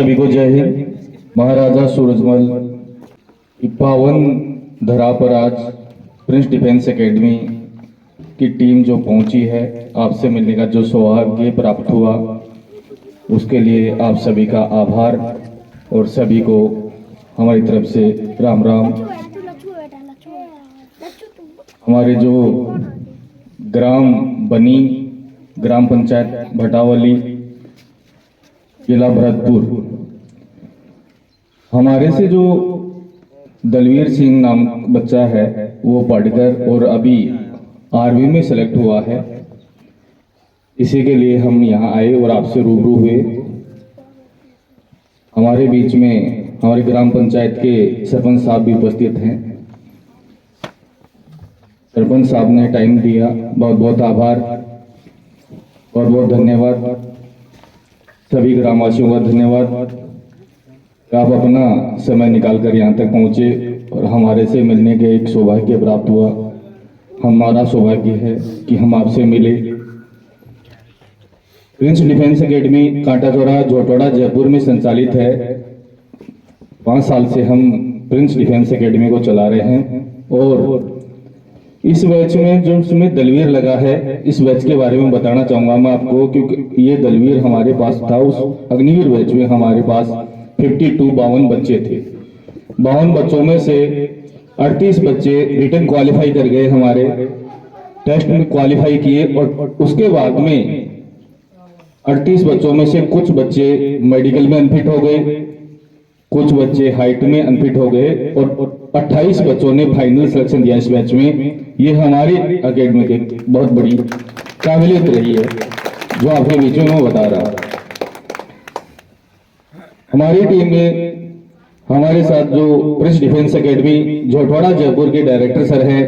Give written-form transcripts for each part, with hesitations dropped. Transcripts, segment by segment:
सभी को जय हिंद। महाराजा सूरजमल की पावन धरा पर आज प्रिंस डिफेंस एकेडमी की टीम जो पहुंची है, आपसे मिलने का जो सौभाग्य प्राप्त हुआ, उसके लिए आप सभी का आभार और सभी को हमारी तरफ से राम राम। हमारे जो ग्राम बनी ग्राम पंचायत भटावली जिला भरतपुर, हमारे से जो दलवीर सिंह नाम बच्चा है वो पढ़कर और अभी आर्मी में सेलेक्ट हुआ है, इसी के लिए हम यहाँ आए और आपसे रूबरू हुए। हमारे बीच में हमारे ग्राम पंचायत के सरपंच साहब भी उपस्थित हैं। सरपंच साहब ने टाइम दिया, बहुत बहुत आभार, बहुत बहुत धन्यवाद। सभी ग्रामवासियों का धन्यवाद, आप अपना समय निकालकर यहाँ तक पहुँचे और हमारे से मिलने के एक सौभाग्य प्राप्त हुआ। हमारा सौभाग्य है कि हम आपसे मिले। प्रिंस डिफेंस एकेडमी कांटा चौराहा झोटवाड़ा जयपुर में संचालित है। 5 साल से हम प्रिंस डिफेंस एकेडमी को चला रहे हैं और इस बैच में जो उसमें दलवीर लगा है, इस बैच के बारे में बताना चाहूँगा मैं आपको, क्योंकि ये दलवीर हमारे पास था। उस अग्निवीर बैच में हमारे पास 52 बच्चे थे। 52 बच्चों में से 38 बच्चे रिटर्न क्वालिफाई कर गए, हमारे टेस्ट में क्वालिफाई किए, और उसके बाद में 38 बच्चों में से कुछ बच्चे मेडिकल में अनफिट हो गए, कुछ बच्चे हाइट में अनफिट हो गए और 28 बच्चों ने फाइनल सिलेक्शन दिया इस बैच में। ये हमारी एकेडमी की बहुत बड़ी काबिलियत रही है, जो आपके बीच में मैं बता रहा। हमारी टीम में हमारे साथ जो Prince defence academy Jhotwara Jaipur के डायरेक्टर सर हैं,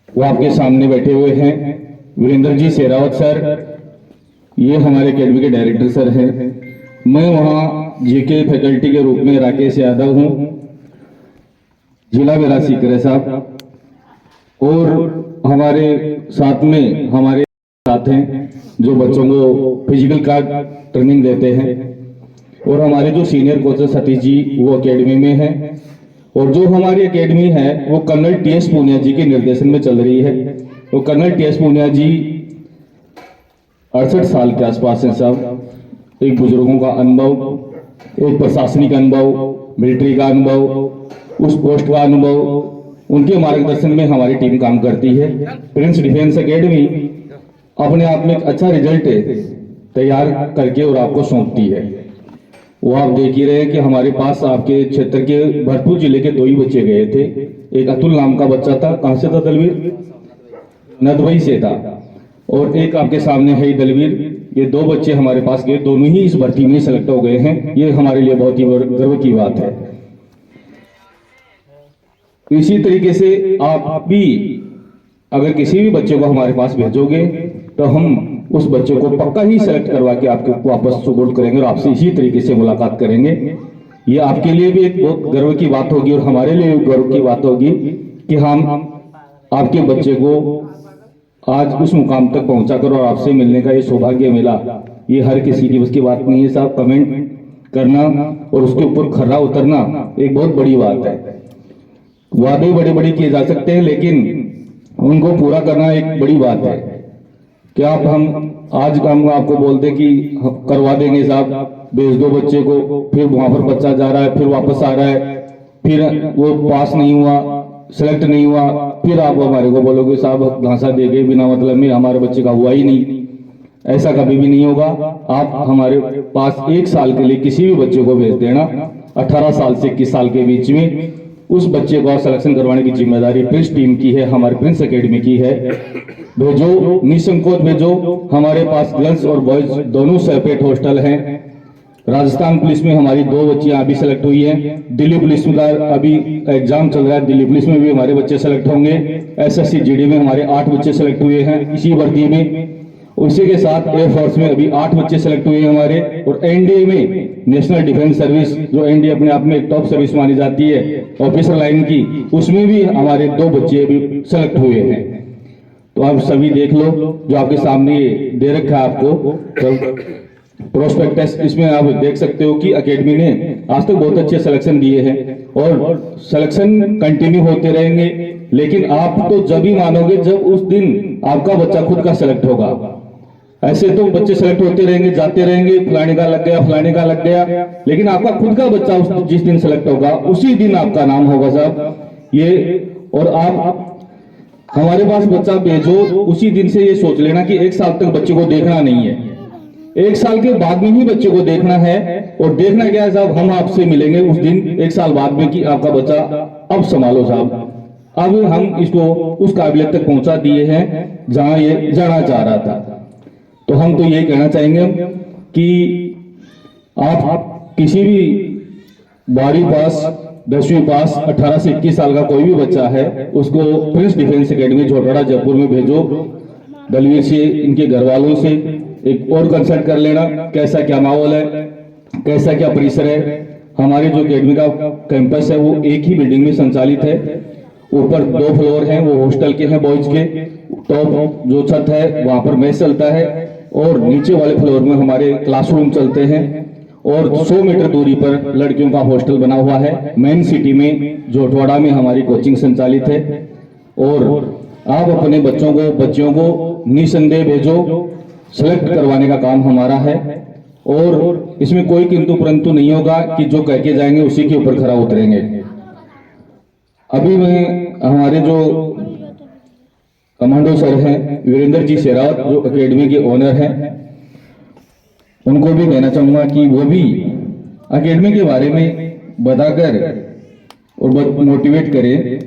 वो आपके सामने बैठे हुए हैं। वीरेंद्र जी शेरावत सर, ये हमारे एकेडमी के डायरेक्टर सर हैं। मैं वहाँ जीके फैकल्टी के रूप में राकेश यादव हूँ, जिला मेरा सीकर साहब, और हमारे साथ में हमारे साथ हैं जो बच्चों को फिजिकल का ट्रेनिंग देते हैं, और हमारे जो सीनियर कोच सतीश जी वो एकेडमी में हैं, और जो हमारी एकेडमी है वो कर्नल टीएस पूनिया जी के निर्देशन में चल रही है। वो कर्नल टीएस पूनिया जी 68 साल के आसपास हैं साहब। एक बुजुर्गों का अनुभव, एक प्रशासनिक अनुभव, मिलिट्री का अनुभव, उस पोस्ट का अनुभव, उनके मार्गदर्शन में हमारी टीम काम करती है। प्रिंस डिफेंस एकेडमी अपने आप में एक अच्छा रिजल्ट तैयार करके और आपको सौंपती है। वो आप देख ही रहे हैं कि हमारे पास आपके क्षेत्र के भरतपुर जिले के 2 ही बच्चे गए थे। एक अतुल नाम का बच्चा था, कहां से था दलवीर? नदवई से था, और एक आपके सामने है दलवीर। ये 2 बच्चे हमारे पास गए, दोनों ही इस भर्ती में सेलेक्ट हो गए हैं। ये हमारे लिए बहुत ही गर्व की बात है। इसी तरीके से आप भी अगर किसी भी बच्चे को हमारे पास भेजोगे तो हम उस बच्चे को पक्का ही सेलेक्ट करवा के आपको वापस सुपुर्द करेंगे और आपसे इसी तरीके से मुलाकात करेंगे। ये आपके लिए भी एक बहुत गर्व की बात होगी और हमारे लिए भी गर्व की बात होगी कि हम आपके बच्चे को आज उस मुकाम तक पहुंचा कर और आपसे मिलने का ये सौभाग्य मिला। ये हर किसी की बस की बात नहीं है साहब। कमेंट करना और उसके ऊपर खरा उतरना एक बहुत बड़ी बात है। वादे बड़े बड़े किए जा सकते हैं, लेकिन उनको पूरा करना एक बड़ी बात है। क्या आप हम आज हम आपको बोलते कि करवा देंगे साहब, भेज दो बच्चे को, फिर वहां पर बच्चा जा रहा है, फिर वापस आ रहा है, फिर वो पास नहीं हुआ, सेलेक्ट नहीं हुआ, फिर आप हमारे को बोलोगे साहब घासा दे गए बिना मतलब में, हमारे बच्चे का हुआ ही नहीं। ऐसा कभी भी नहीं होगा। आप हमारे पास 1 साल के लिए किसी भी बच्चे को भेज देना, 18 साल से 21 साल के बीच में, उस बच्चे को सिलेक्शन करवाने की जिम्मेदारी प्रिंस टीम की है, हमारे प्रिंस एकेडमी की है। भेजो, निसंकोच भेजो। हमारे पास गर्ल्स और बॉयज दोनों सेपरेट हॉस्टल हैं। राजस्थान पुलिस में हमारी 2 बच्चियां अभी सेलेक्ट हुई हैं। दिल्ली पुलिस का अभी एग्जाम चल रहा है, दिल्ली पुलिस में भी हमारे बच्चे सेलेक्ट होंगे। एसएससी जीडी में हमारे 8 बच्चे सेलेक्ट हुए हैं इसी भर्ती में। उसी के साथ एयरफोर्स में अभी 8 बच्चे सेलेक्ट हुए हैं हमारे, और एनडीए में नेशनल डिफेंस सर्विस, जो एनडीए अपने आप में एक टॉप सर्विस मानी जाती है ऑफिसर लाइन की, उसमें भी हमारे 2 बच्चे अभी सेलेक्ट हुए हैं। तो आप सभी देख लो, जो आपके सामने दे रखा है आपको, तो प्रोस्पेक्टस, इसमें आप देख सकते हो कि एकेडमी ने आज तक बहुत अच्छे सिलेक्शन दिए हैं और सिलेक्शन कंटिन्यू होते रहेंगे। लेकिन आप तो जब ही मानोगे जब उस दिन आपका बच्चा खुद का सेलेक्ट होगा। ऐसे तो बच्चे सेलेक्ट होते रहेंगे, जाते रहेंगे, फलाने का लग गया, फलाने का लग गया, लेकिन आपका खुद का बच्चा जिस दिन सेलेक्ट होगा उसी दिन आपका नाम होगा साहब। ये और आप हमारे पास बच्चा भेजो, उसी दिन से ये सोच लेना कि 1 साल तक बच्चे को देखना नहीं है, 1 साल के बाद में ही बच्चे को देखना है। और देखना क्या है साहब, हम आपसे मिलेंगे उस दिन 1 साल बाद में कि आपका बच्चा अब संभालो साहब, अब हम इसको उस काबिलियत तक पहुंचा दिए हैं जहां ये जाना चाह रहा था। तो हम तो यही कहना चाहेंगे कि आप किसी भी 12वीं पास 10वीं पास 18 से 21 साल का कोई भी बच्चा है उसको Prince defence academy Jhotwara Jaipur में भेजो। दलवीर से, इनके घर वालों से एक और कंसल्ट कर लेना, कैसा क्या माहौल है, कैसा क्या परिसर है। हमारे जो एकेडमी का कैंपस है वो एक ही बिल्डिंग में संचालित है। ऊपर 2 फ्लोर हैं, वो हॉस्टल के हैं बॉयज के। टॉप जो छत है वहां पर मेस चलता है और नीचे वाले फ्लोर में हमारे क्लासरूम चलते हैं और 100 मीटर दूरी पर लड़कियों का हॉस्टल बना हुआ है। मेन सिटी में झोटवाड़ा में हमारी कोचिंग संचालित है और आप अपने बच्चियों को निसंदेह भेजो, सेलेक्ट करवाने का काम हमारा है और इसमें कोई किंतु परंतु नहीं होगा कि जो कह के जाएंगे उसी के ऊपर खरा उतरेंगे। अभी मैं हमारे जो कमांडो सर हैं वीरेंद्र जी शेरावत, जो एकेडमी के ओनर हैं, उनको भी कहना चाहूंगा कि वो भी एकेडमी के बारे में बताकर और मोटिवेट करें।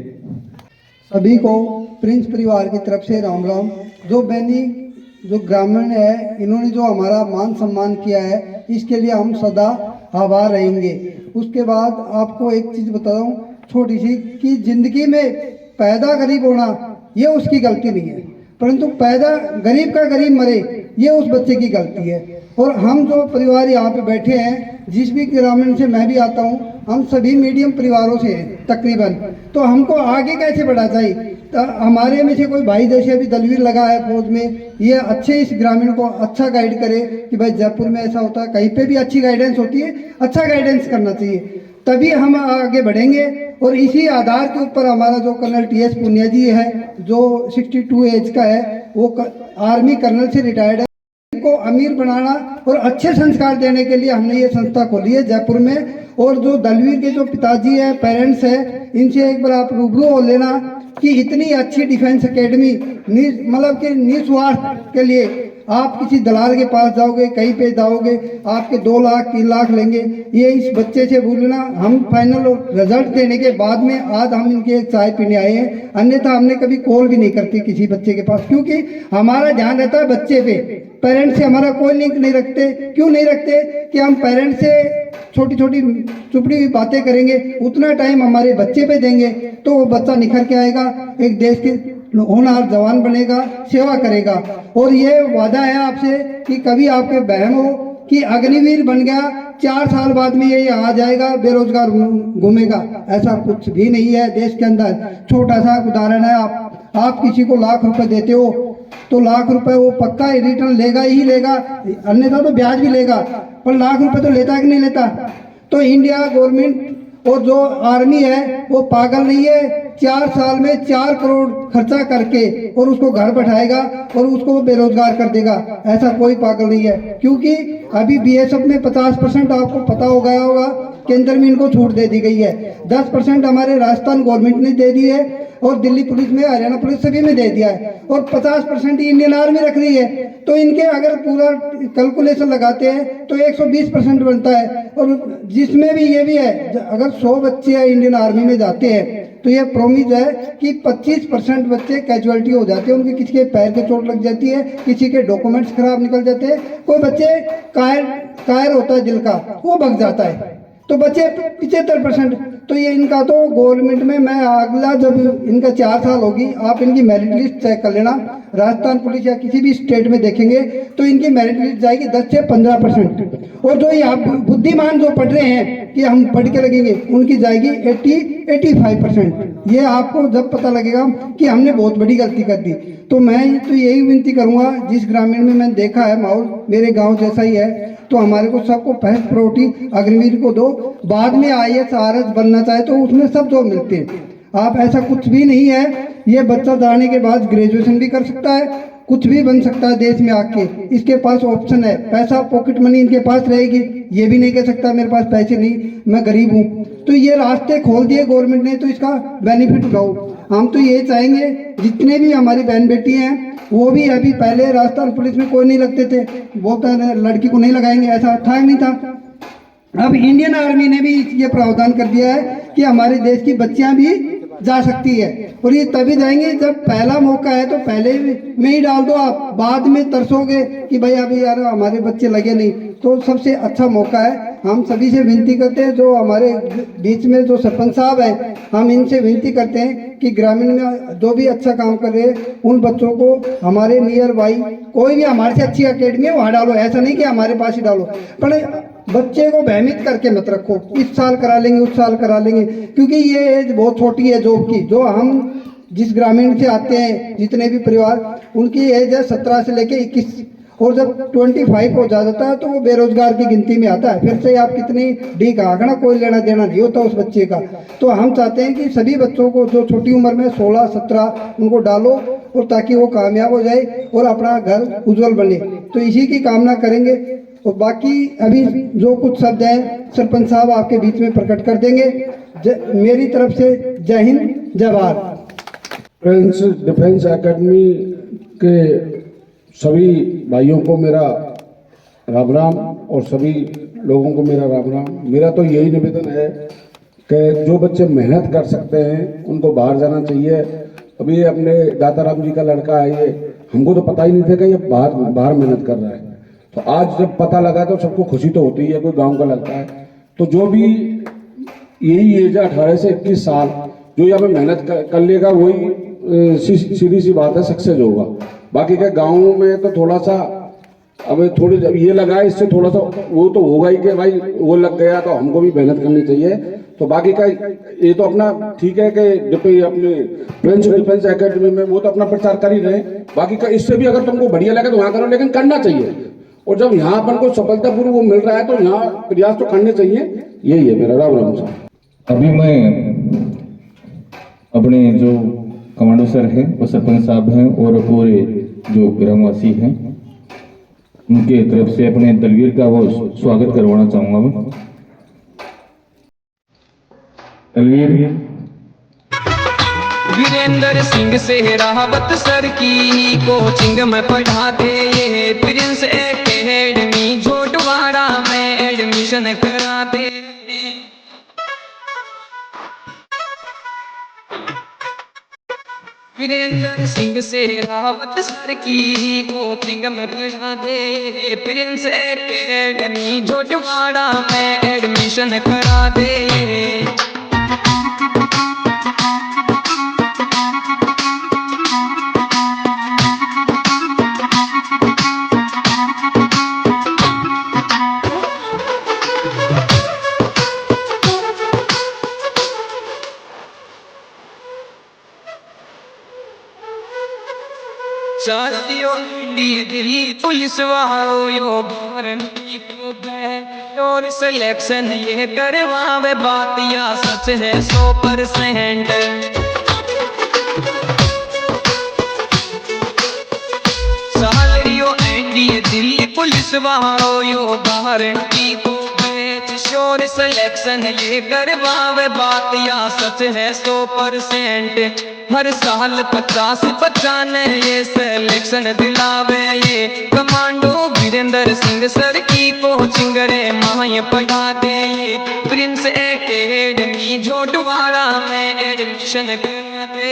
सभी को प्रिंस परिवार की तरफ से राम राम। जो बैनी जो ग्रामीण है, इन्होंने जो हमारा मान सम्मान किया है, इसके लिए हम सदा आभार रहेंगे। उसके बाद आपको एक चीज़ बता दूं छोटी सी, कि जिंदगी में पैदा गरीब होना ये उसकी गलती नहीं है, परंतु पैदा गरीब का गरीब मरे ये उस बच्चे की गलती है। और हम जो परिवार यहाँ पे बैठे हैं, जिस भी ग्रामीण से मैं भी आता हूँ, हम सभी मीडियम परिवारों से हैं तकरीबन। तो हमको आगे कैसे बढ़ा चाहिए, तो हमारे में से कोई भाई जैसे अभी दलवीर लगा है फौज में, ये अच्छे इस ग्रामीण को अच्छा गाइड करे कि भाई जयपुर में ऐसा होता है, कहीं पे भी अच्छी गाइडेंस होती है, अच्छा गाइडेंस करना चाहिए, तभी हम आगे बढ़ेंगे। और इसी आधार के ऊपर हमारा जो कर्नल TS पुनिया जी है, जो 62 एज का है, वो आर्मी कर्नल से रिटायर्ड है, को अमीर बनाना और अच्छे संस्कार देने के लिए हमने ये संस्था खोली है जयपुर में। और जो दलवीर के जो पिताजी है, पेरेंट्स है, इनसे एक बार आप रूबरू हो लेना कि इतनी अच्छी डिफेंस एकेडमी मतलब कि निस्वार्थ के लिए आप किसी दलाल के पास जाओगे, कहीं पे जाओगे, आपके 2 लाख 3 लाख लेंगे, ये इस बच्चे से बोलना। हम फाइनल रिजल्ट देने के बाद में आज हम इनके एक चाय पीने आए हैं, अन्यथा हमने कभी कॉल भी नहीं करती किसी बच्चे के पास, क्योंकि हमारा ध्यान रहता है बच्चे पे। पेरेंट्स से हमारा कोई लिंक नहीं रखते। क्यों नहीं रखते कि हम पेरेंट्स से छोटी छोटी चुपड़ी हुई बातें करेंगे, उतना टाइम हमारे बच्चे पे देंगे तो वो बच्चा निखर के आएगा, एक देश के होनहार जवान बनेगा, सेवा करेगा। और ये वादा है आपसे कि कभी आपके बहन हो कि अग्निवीर बन गया, 4 साल बाद में ये आ जाएगा, बेरोजगार घूमेगा, ऐसा कुछ भी नहीं है देश के अंदर। छोटा सा उदाहरण है, आप किसी को लाख रुपए देते हो तो लाख रुपए वो पक्का रिटर्न लेगा ही लेगा, अन्यथा तो ब्याज भी लेगा, पर लाख रुपए तो लेता है कि नहीं लेता। तो इंडिया गवर्नमेंट और जो आर्मी है वो पागल नहीं है, 4 साल में 4 करोड़ खर्चा करके और उसको घर बैठाएगा और उसको बेरोजगार कर देगा, ऐसा कोई पागल नहीं है। क्योंकि अभी BSF में 50% आपको पता हो गया होगा, केंद्र में इनको छूट दे दी गई है, 10% हमारे राजस्थान गवर्नमेंट ने दे दी है और दिल्ली पुलिस में, हरियाणा पुलिस सभी में दे दिया है, और 50% इंडियन आर्मी रख रही है। तो इनके अगर पूरा कैलकुलेशन लगाते हैं तो 120% बनता है। और जिसमें भी ये भी है, अगर 100 बच्चे इंडियन आर्मी में जाते हैं तो ये प्रॉमिस है कि 25% बच्चे कैजुअलिटी हो जाते हैं, उनके किसी के पैर के चोट लग जाती है, किसी के डॉक्यूमेंट्स खराब निकल जाते हैं, कोई बच्चे कायर होता है दिल का, वो भग जाता है, तो बच्चे 75%। तो ये इनका तो गवर्नमेंट में, मैं अगला जब इनका 4 साल होगी, आप इनकी मेरिट लिस्ट चेक कर लेना, राजस्थान पुलिस या किसी भी स्टेट में देखेंगे तो इनकी मेरिट लिस्ट जाएगी 10 से 15%। और जो ये बुद्धिमान जो पढ़ रहे हैं कि हम पढ़ के लगेंगे, उनकी जाएगी 80-85%। ये आपको जब पता लगेगा कि हमने बहुत बड़ी गलती कर दी। तो मैं तो यही विनती करूंगा, जिस ग्रामीण में मैंने देखा है माहौल मेरे गाँव जैसा ही है, तो हमारे को सबको फर्स्ट प्रायोरिटी अग्निवीर को दो, बाद में IAS RS बनना चाहे तो उसमें सब जॉब मिलते हैं। आप ऐसा कुछ भी नहीं है, ये बच्चा जाने के बाद ग्रेजुएशन भी कर सकता है, कुछ भी बन सकता है देश में आके, इसके पास ऑप्शन है। पैसा पॉकेट मनी इनके पास रहेगी, ये भी नहीं कह सकता मेरे पास पैसे नहीं, मैं गरीब हूँ। तो ये रास्ते खोल दिए गवर्नमेंट ने, तो इसका बेनिफिट उठाओ। हम तो ये चाहेंगे जितने भी हमारी बहन बेटी हैं वो भी, अभी पहले राजस्थान पुलिस में कोई नहीं लगते थे, बोलता है लड़की को नहीं लगाएंगे, ऐसा था नहीं था। अब इंडियन आर्मी ने भी ये प्रावधान कर दिया है कि हमारे देश की बच्चियां भी जा सकती है, और ये तभी जाएंगे जब पहला मौका है। तो पहले में ही डाल दो, आप बाद में तरसोगे कि भाई अभी यार हमारे बच्चे लगे नहीं। तो सबसे अच्छा मौका है। हम सभी से विनती करते हैं, जो हमारे बीच में जो सरपंच साहब हैं, हम इनसे विनती करते हैं कि ग्रामीण में जो भी अच्छा काम कर रहे हैं उन बच्चों को हमारे नियर बाई कोई भी हमारे से अच्छी अकेडमी है वहाँ डालो। ऐसा नहीं कि हमारे पास ही डालो, पर बच्चे को भयभीत करके मत रखो, इस साल करा लेंगे उस साल करा लेंगे, क्योंकि ये एज बहुत छोटी है जॉब की। जो हम जिस ग्रामीण से आते हैं, जितने भी परिवार, उनकी एज है 17 से लेके 21, और जब 25 हो जाता है तो वो बेरोजगार की गिनती में आता है। फिर से आप कितनी डी का आंकड़ा, कोई लेना देना नहीं होता उस बच्चे का। तो हम चाहते हैं कि सभी बच्चों को जो छोटी उम्र में 16-17 उनको डालो, और ताकि वो कामयाब हो जाए और अपना घर उज्जवल बने। तो इसी की कामना करेंगे। और बाकी अभी जो कुछ शब्द हैं सरपंच साहब आपके बीच में प्रकट कर देंगे। मेरी तरफ से जय हिंद, जय भारत। प्रिंस डिफेंस एकेडमी के सभी भाइयों को मेरा राम राम, और सभी लोगों को मेरा राम राम। मेरा तो यही निवेदन है कि जो बच्चे मेहनत कर सकते हैं उनको बाहर जाना चाहिए। अभी अपने दाताराम जी का लड़का है, ये हमको तो पता ही नहीं था कि ये बाहर मेहनत कर रहा है। तो आज जब पता लगा तो सबको खुशी तो होती है, कोई गांव का लड़का है। तो जो भी यही एज है 18 से 21 साल, जो यहाँ पे मेहनत कर लेगा वही सीधी सी बात है सक्सेस होगा। बाकी क्या गाँव में तो थोड़ा सा अब थोड़ी जब ये लगा है इससे थोड़ा सा वो तो होगा ही कि भाई वो लग गया तो हमको भी मेहनत करनी चाहिए। तो बाकी का ये तो अपना ठीक है कि अपने प्रिंस डिफेंस एकेडमी में वो तो अपना प्रचार कर ही रहे। बाकी का इससे भी अगर तुमको बढ़िया लगे तो वहाँ करो, लेकिन करना चाहिए। और जब यहाँ अपन को सफलतापूर्वक वो मिल रहा है तो यहाँ प्रयास तो करने चाहिए। यही है मेरा राम राम साहब। अभी मैं अपने जो कमांडो सर हैं और सरपंच साहब हैं और पूरे जो ग्रामवासी हैं उनके तरफ से अपने दलवीर का वो स्वागत करवाना चाहूंगा मैं। दलवीर वीरेंद्र सिंह सेहरावत सर की कोचिंग में पढ़ाते ये प्रिंस एकेडमी झोटवाड़ा में एडमिशन कराते। वीरेंद्र सिंह सेहरावत सर की कोचिंग में पढ़ाते प्रिंस एकेडमी झोटवाड़ा में एडमिशन कराते। साथियों दिल्ली पुलिस वालों यो गारंटी को है और सिलेक्शन ये करवावे, बात या सच है 100%। सालियो एनडीए दिल्ली पुलिस वालों यो गारंटी को शोर सिलेक्शन ये करवावे, बात या सच है 100%। हर साल 50 बच्चा ने ये सिलेक्शन दिलावे ये कमांडो वीरेंद्र सिंह सर की कोचिंग रे माए पढ़ाते ये प्रिंस एकेडमी झोटवाड़ा में एडमिशन कराते।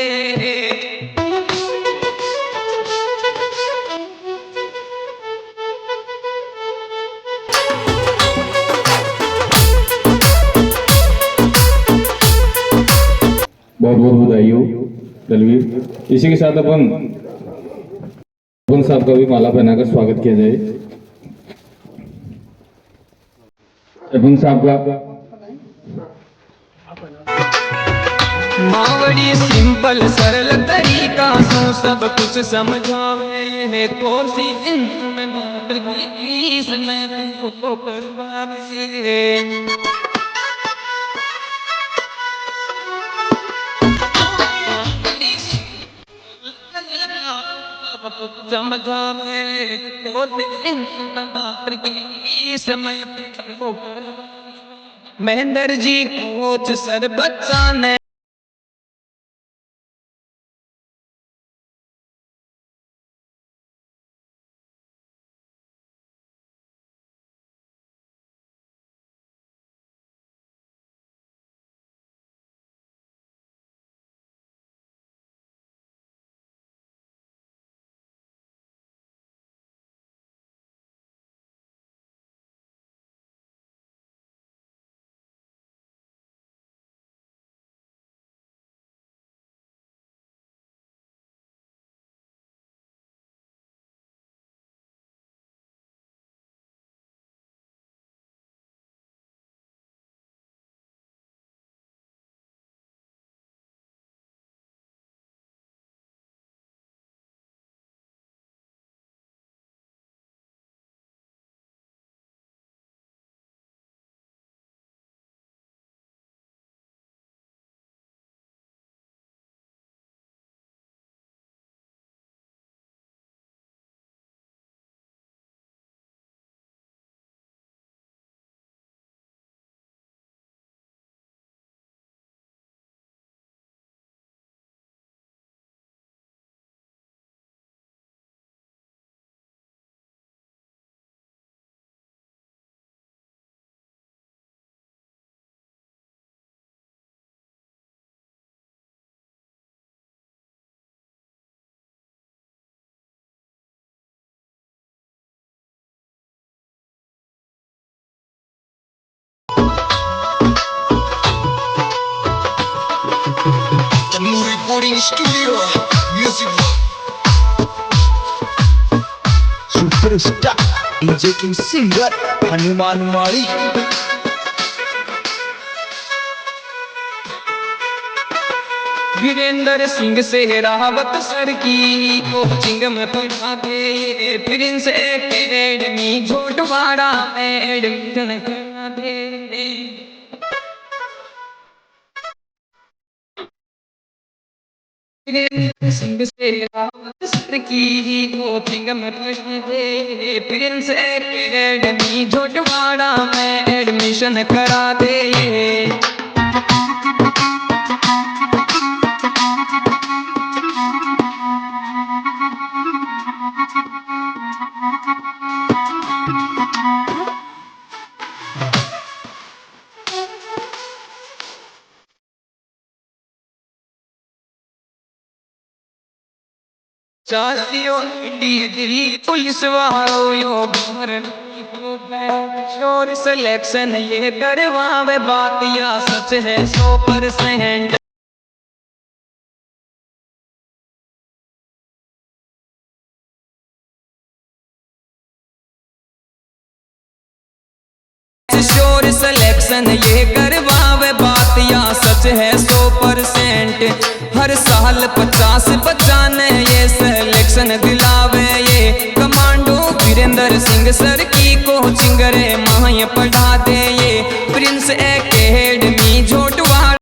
बहुत बहुत बधाई हो दलवीर। इसी के साथ अपन साहब का भी माला पहनाकर स्वागत किया जाए। साहब का मावड़ी सिंपल सरल तरीका सो सब कुछ समझावे तो सी प्लीज मैं तुमको करवा दे। महेंद्र जी कोच सर बच्चा ने Recording studio, music superstar, DJ King singer, Hanuman Mali. Virendra Singh से रावत सर की कोचिंग में पढ़ा दे। प्रिंस एकेडमी झोटवाड़ा में एडमिशन करा दे। वीरेंद्र सिंह से रावत सर की कोचिंग में पढ़ा दे। प्रिंस एकेडमी झोटवाड़ा में एडमिशन करा दे। चालियों दिल्ली पुलिस वालों यो शोर सिलेक्शन ये करवावे बात या सच है 100%। शोर सिलेक्शन ये करवावे बात या सच है 100%। हर साल 50-95 ये सिलेक्शन दिलावे ये कमांडो। वीरेंद्र सिंह सर की कोचिंग रे माय पढ़ा दे ये प्रिंस एकेडमी झोटवाड़ा।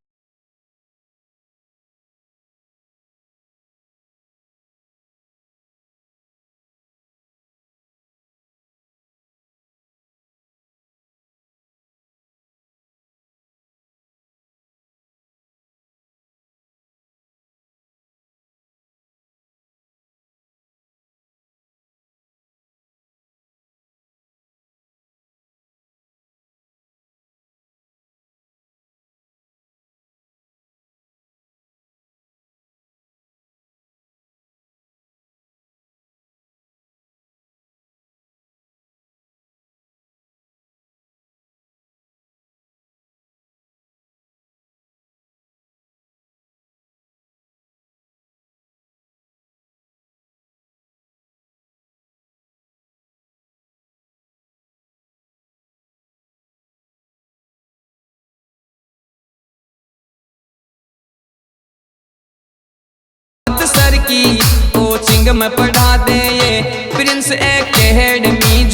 सर की कोचिंग में पढ़ा दे ये प्रिंस एकेडमी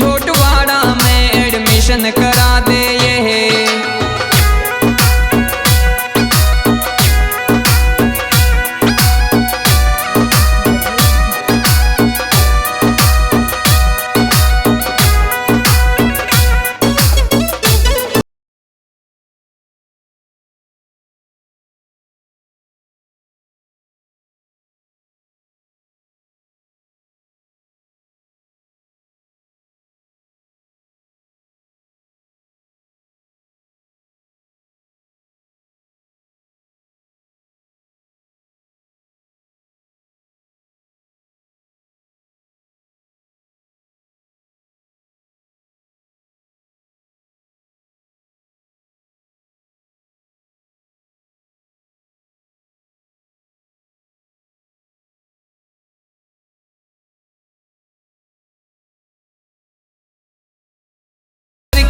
एडमिशन करा दे ये।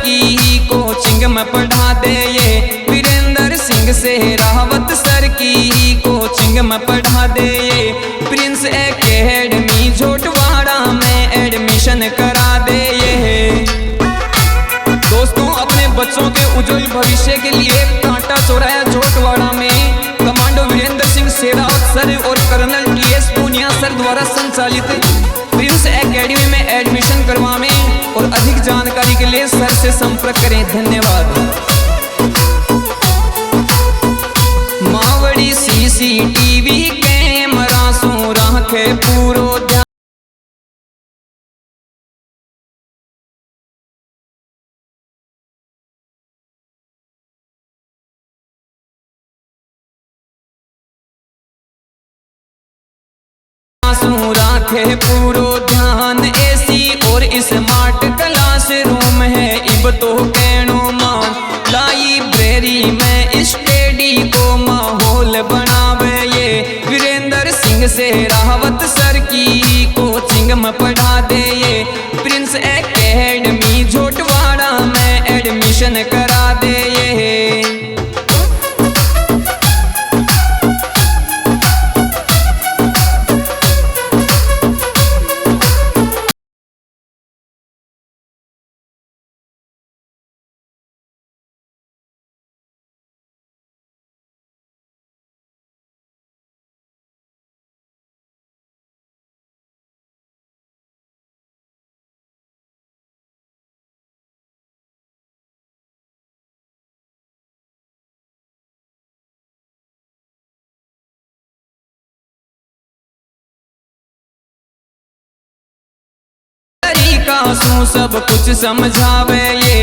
की कोचिंग में पढ़ा दे ये, वीरेंद्र सिंह से रावत सर की कोचिंग में पढ़ा दे ये, प्रिंस एकेडमी झोटवाड़ा में एडमिशन करा दे ये। दोस्तों, अपने बच्चों के उज्जवल भविष्य के लिए कांटा चौराया झोटवाड़ा में कमांडो वीरेंद्र सिंह शेरावत सर और कर्नल टीएस पूनिया सर द्वारा संचालित प्रिंस एकेडमी में एडमिशन करवाएं और अधिक जानकारी के लिए सर से संपर्क करें। धन्यवाद। मावड़ी सीसीटीवी कैमरा सो राखे पूरो ध्यान। राखे पूरो ध्यान, एसी और स्मार्ट क्लासरूम है इब तो कहनो मान। लाइब्रेरी में स्टडी को माहौल बनावे ये, वीरेंद्र सिंह से रावत सर की कोचिंग में पढ़ा दे ये, प्रिंस एकेडमी झोटवाड़ा में एडमिशन करा दे ये। तरीका सू सब कुछ समझावे ये।